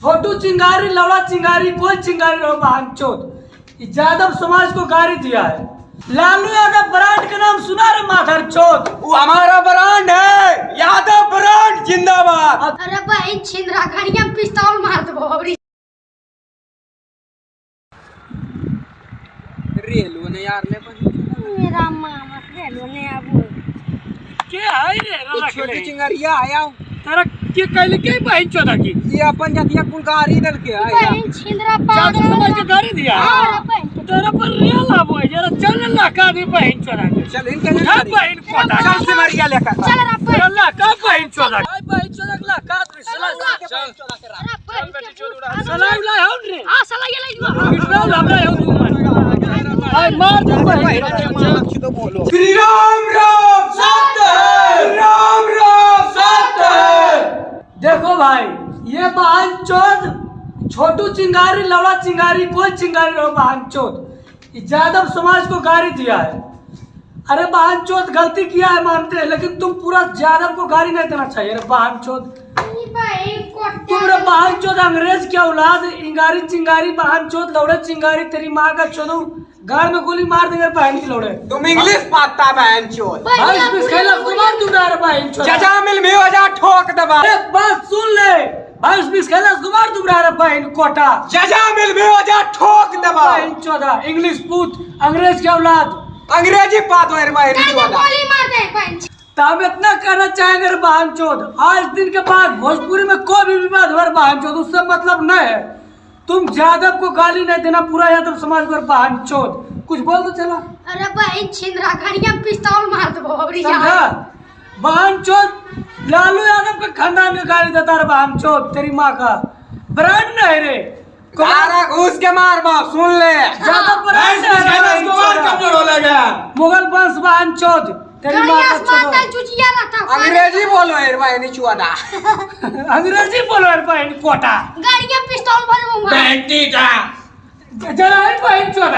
छोटू चिंगारी लवड़ा चिंगारी कोई चिंगारी रहो बहनचोद। यादव समाज को गाली दिया है। लालू यादव ब्रांड का नाम सुना रे माधर चोद? वो हमारा ब्रांड है, यादव ब्रांड जिंदाबाद। अरे भाई छिंदरा घड़िया पिस्तौल मार दो अबरी। रेलवे ने यार ले मेरा मामा रेलवे ने अब के है रे छोटी चिंगारिया आया तारा के कहले के बहन चोदा की ये अपन जतिया कुल गाड़ी दल के आया। भाई छिंदरा यादव समाज को गाली दिया अरे भाई तेरा पर रियल लाभ है जरा चल ना का भी बहन चोदा के चल इनके ना बहन कोटा चल से मारिया लेकर चल रे भाई अल्लाह का बहन चोदा बहन चोदा ला का चल अरे भाई सलाम ला हो रे आ साला ये ले बिट्राल हमरा हो तू मार दे बहन तो बोलो श्री राम राम सत्य राम राम सत्य। देखो भाई ये बहन चोद छोटू चिंगारी लवड़ा चिंगारी कोई चिंगारी रहो बहन चोद। यादव समाज को गाली दिया है। अरे बहन चोद गलती किया है मानते हैं लेकिन तुम पूरा यादव को गाली नहीं देना चाहिए। अरे बहन चोद भाई तुम रे बहन चोद अंग्रेज की औलाद इंगारी चिंगारी बहन चोद लौड़े चिंगारी तेरी माँ का चोदू घर में गोली मार देंगे बहन की लौड़े। तुम इंग्लिश पढ़ता बहन चोद। भाई इसमें खेला कुमार तू डर बहन चोद जजा मिल में हो जा ठोक दबा। एक बात सुन ले 22-20 खेला कुमार तू डर बहन कोटा जजा मिल में हो जा ठोक दबा। बहन चोदा इंग्लिश पूत अंग्रेज की औलाद अंग्रेजी बात है बहन चोद। गोली मार दे भाई तब इतना कहना चाहेंगे रे बहन चोद आज दिन के बाद भोजपुरी में कोई भी विवाद हो बहन चोद उससे मतलब नहीं है। तुम यादव को गाली नहीं देना पूरा यादव समाज पर बहन चोद कुछ बोल दो चला। अरे भाई छिंदरा घड़िया पिस्तौल मार दो अबरी समझा बहन चोद लालू यादव के खानदान में गाली देता रे बहन चोद तेरी माँ का ब्रांड नहीं रे कारा घूस के मार बाप सुन ले यादव ब्रांड कमजोर हो गया। मुगल वंश बहन चोद तेरी माँ घड़िया का आसमान चोद तक चुचिया रहता अंग्रेजी बोलो यार बहन चोदा। अंग्रेजी बोलो रे बहन कोटा गाड़िया पिस्तौल भर मार जरा बहन चोद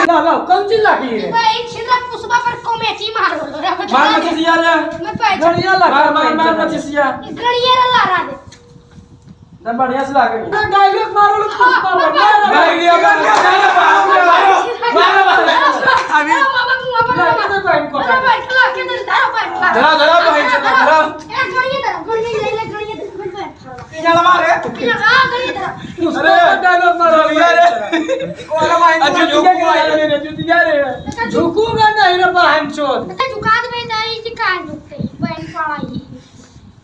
ला ला कौन चीज लागी है भाई छिंदरा पुष्पा पर कमेटी मार दो रे मार मचिसिया रे मैं पैसा गड़िया लगा मार मचिसिया घड़िया ला रहा दे तब बढ़िया से लागे डायलॉग मारो लो पुष्पा पर मार दिया अभी अरे बहन कोटा धरा धरा बहन चोद धरा चल मारे अरे डायलॉग मारो अरे कोला बहन चोद झुकूगा नहीं रे बहन चोद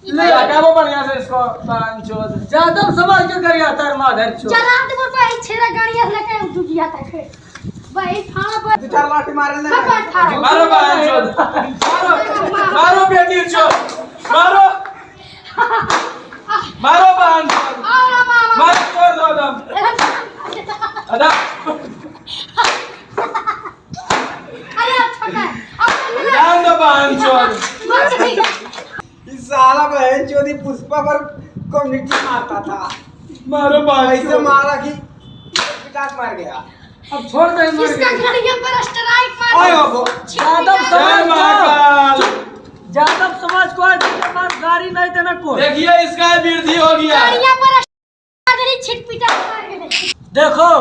ले लगाओ बढ़िया से इसको बहन चोद यादव समाज के करिया तर माधर चोद दो चार लाठी मारे ले मारो बहन चोद मारो बेटी चोद मारो मारो बहन चोद मारो चोद दो दम अदा जान दो बहन चोद इस साला बहन चोदी पुष्पा पर कम्युनिटी मारता था। मारो बहन ऐसे चोद मारा कि विकास मार गया। अब छोड़ दे मर इसका गया घड़िया पर स्ट्राइक मार ओए बाबू यादव जय समाज महाकाल। को यादव समाज को आज के बाद गाड़ी नहीं देना कोई। देखिए इसका वृद्धि हो गया। घड़िया पर छिटपिटा मार गए देखो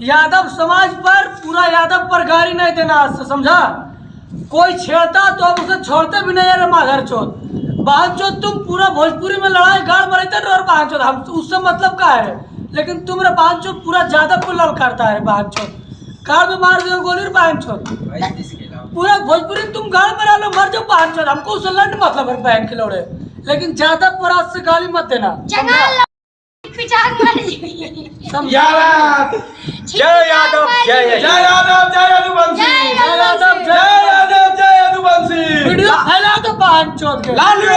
यादव समाज पर पूरा यादव पर गाड़ी नहीं देना आज से समझा। कोई छेड़ता तो अब उसे छोड़ते भी नहीं है रे माधर चोद बहन चोद। तुम पूरा भोजपुरी में लड़ाई गाड़ मरते और बहन चोद हम उससे मतलब क्या है लेकिन तुम रे बहन चोद पूरा यादव को ललकारता है बहन चोद। गाड़ में मार दो गोली रे बहन चोद पूरा भोजपुरी तुम गाड़ में लो मर जाओ बहन चोद। हमको उससे लड़ मतलब है बहन के लौड़े लेकिन यादव पर आज से गाली मत देना जंगल पिटाक मार समझा? जय यादव जय जय यादव जय यदुवंशी जय यादव जय यादव जय यदुवंशी। वीडियो फैला दो बहन चोद के लालू